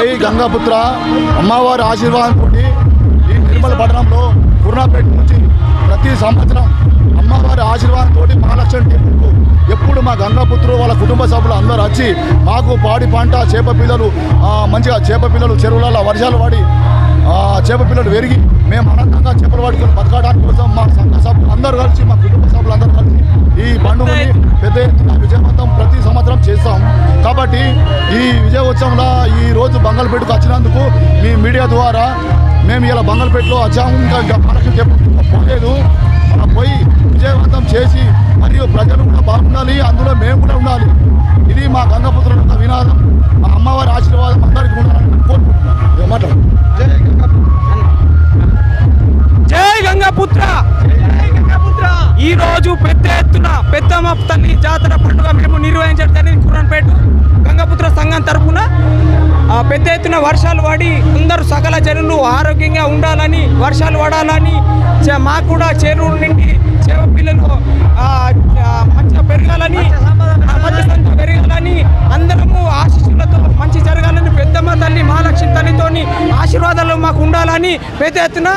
జై గంగాపుత్ర అమ్మవారి ఆశీర్వాదంతో ఈ నిర్మల్ పట్టణంలో పూర్ణాపేట నుంచి ప్రతి సంవత్సరం అమ్మవారి ఆశీర్వాదంతో మహాలక్ష్మి టెంపుల్కు ఎప్పుడు మా గంగాపుత్రులు వాళ్ళ కుటుంబ సభ్యులు అందరూ వచ్చి మాకు పాడి పంట చేప పిల్లలు మంచిగా చేప పిల్లలు చెరువులలో వర్షాలు పడి చేప పిల్లలు పెరిగి మేము అనంతంగా చేపలు పట్టుకొని బతకడానికి కోసం మా సంఘ సభ్యులు అందరూ కలిసి మా కుటుంబ సభ్యులు అందరూ కలిసి ఈ పండుగని పెద్ద ఎత్తున విజయవంతం ప్రతి సంవత్సరం చేస్తాం. కాబట్టి ఈ విజయోత్సవంలో ఈ రోజు బంగల్పేటకు వచ్చినందుకు మీ మీడియా ద్వారా మేము ఇలా బంగల్పేటలో వచ్చాము. ఇంకా మహాలక్ష్మి పోలేదు, పోయి విజయవంతం చేసి మరియు ప్రజలు కూడా బాగుండాలి, అందులో మేము కూడా ఉండాలి. ఇది మా గంగాపుత్రుల యొక్క వినాదం. మా అమ్మవారి ఆశీర్వాదం అందరికీ ఉండాలని కోరుకుంటున్నాం. మాట్లాడు. జై గంగాపుత్ర. ఈ రోజు పెద్ద ఎత్తున పెద్దమ్మ తల్లి జాతర పండుగ మేము నిర్వహించడం జరిగింది. కుర్రాన్పేట గంగాపుత్ర సంఘం తరఫున పెద్ద ఎత్తున వర్షాలు పడి అందరూ సకల జనులు ఆరోగ్యంగా ఉండాలని, వర్షాలు పడాలని, మాకు కూడా చెరువు నుండి చేప పిల్లలు మంచిగా పెరగాలని, అందరము ఆశీస్సులతో మంచి జరగాలని, పెద్దమ్మ తల్లి మహాలక్ష్మి తల్లితోని ఆశీర్వాదాలు మాకు ఉండాలని పెద్ద ఎత్తున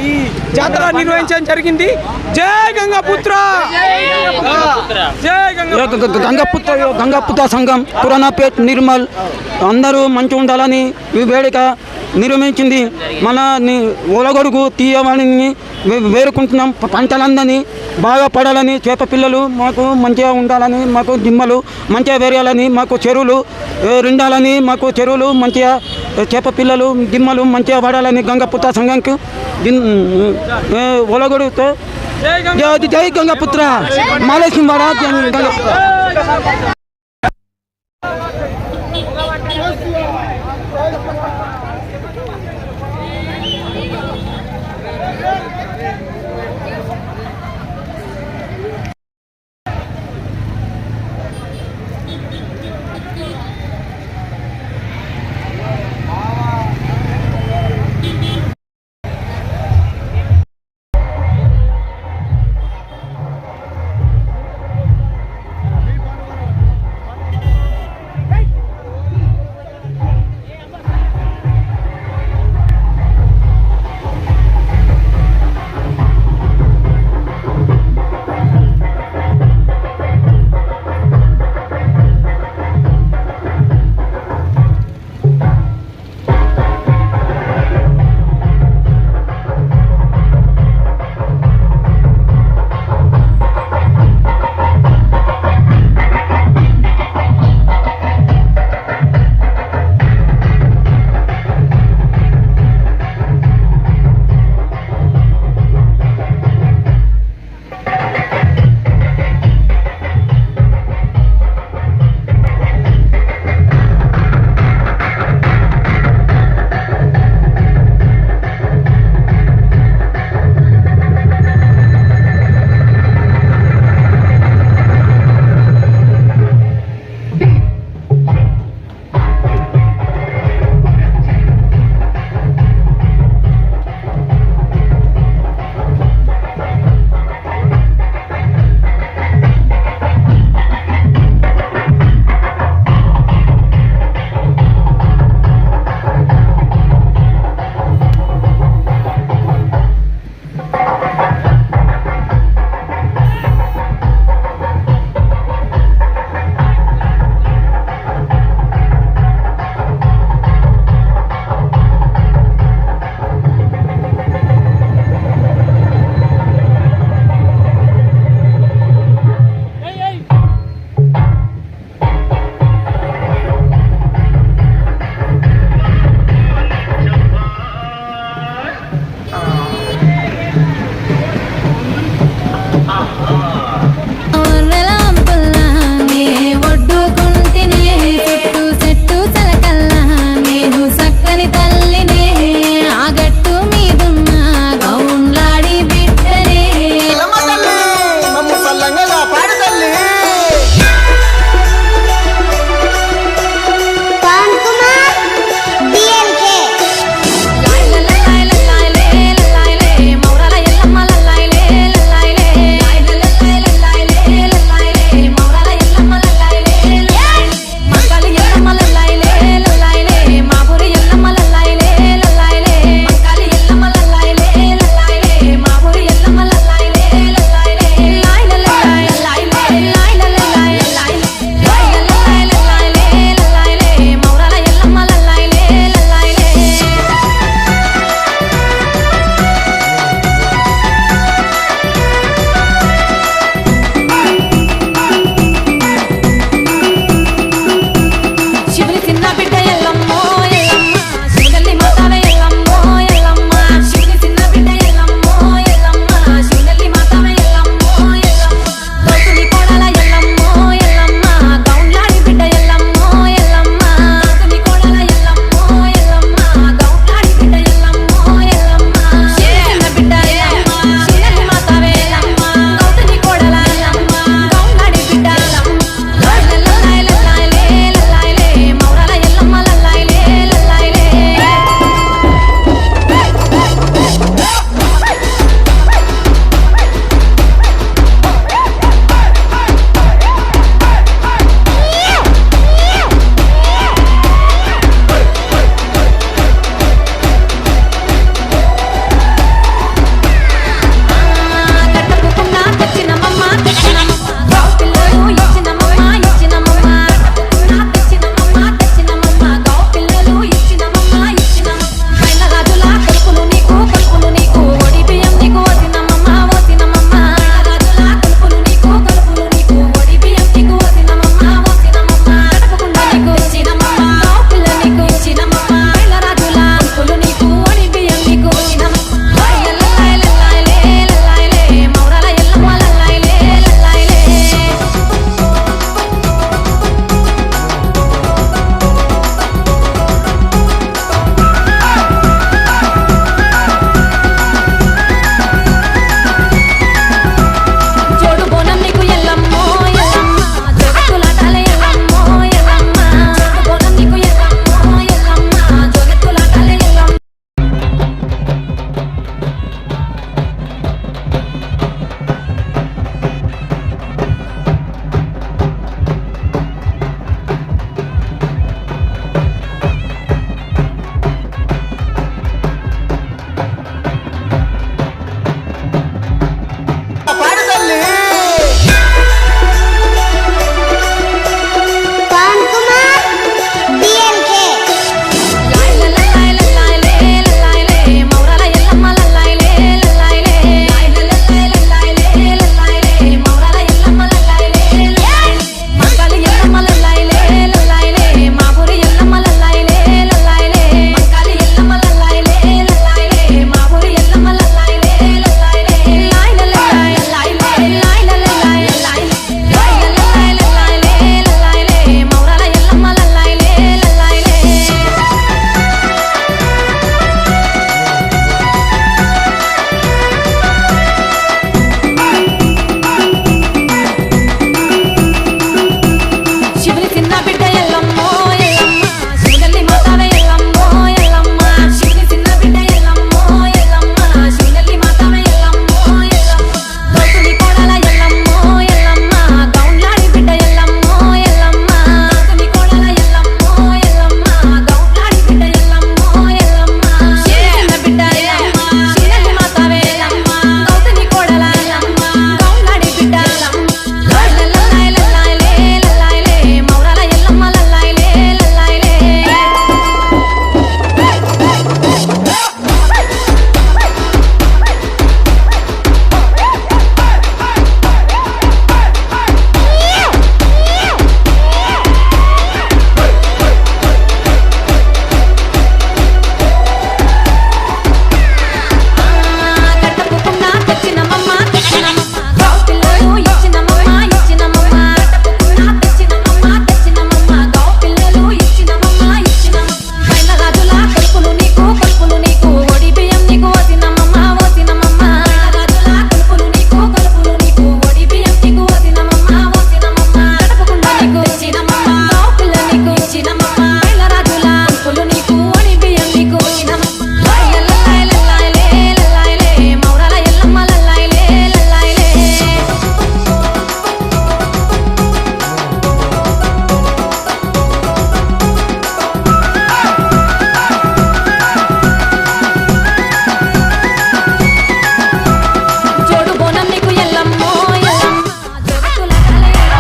ఈ జాతర నిర్వహించడం జరిగింది. జై గంగాపుత్ర. జై గంగాపుత్ర సంఘం పురాణపేట్ నిర్మల్ అందరూ మంచిగా ఉండాలని ఈ వేడుక నిర్వహించింది. మన ఒలగొడుగు తీయమని వేరుకుంటున్నాం. పంటలందరినీ బాగా పడాలని, చేప పిల్లలు మాకు మంచిగా ఉండాలని, మాకు దిమ్మలు మంచిగా పెరగాలని, మాకు చెరువులు నిండాలని, మాకు చెరువులు మంచిగా చేప పిల్లలు దిమ్మలు మంచిగా పడాలని గంగాపుత్ర సంఘంకు ఒలగొడుగుతో జై గంగాపుత్ర మహాలక్ష్మి గంగాపుత్ర.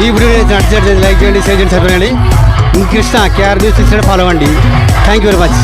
ఈ వీడియో నచ్చినట్లయితే లైక్ చేయండి, షేర్ చేయండి, సబ్స్క్రైబ్ చేయండి. కృష్ణ కేఆర్ న్యూస్ ఫాలో అవ్వండి. Thank you very much.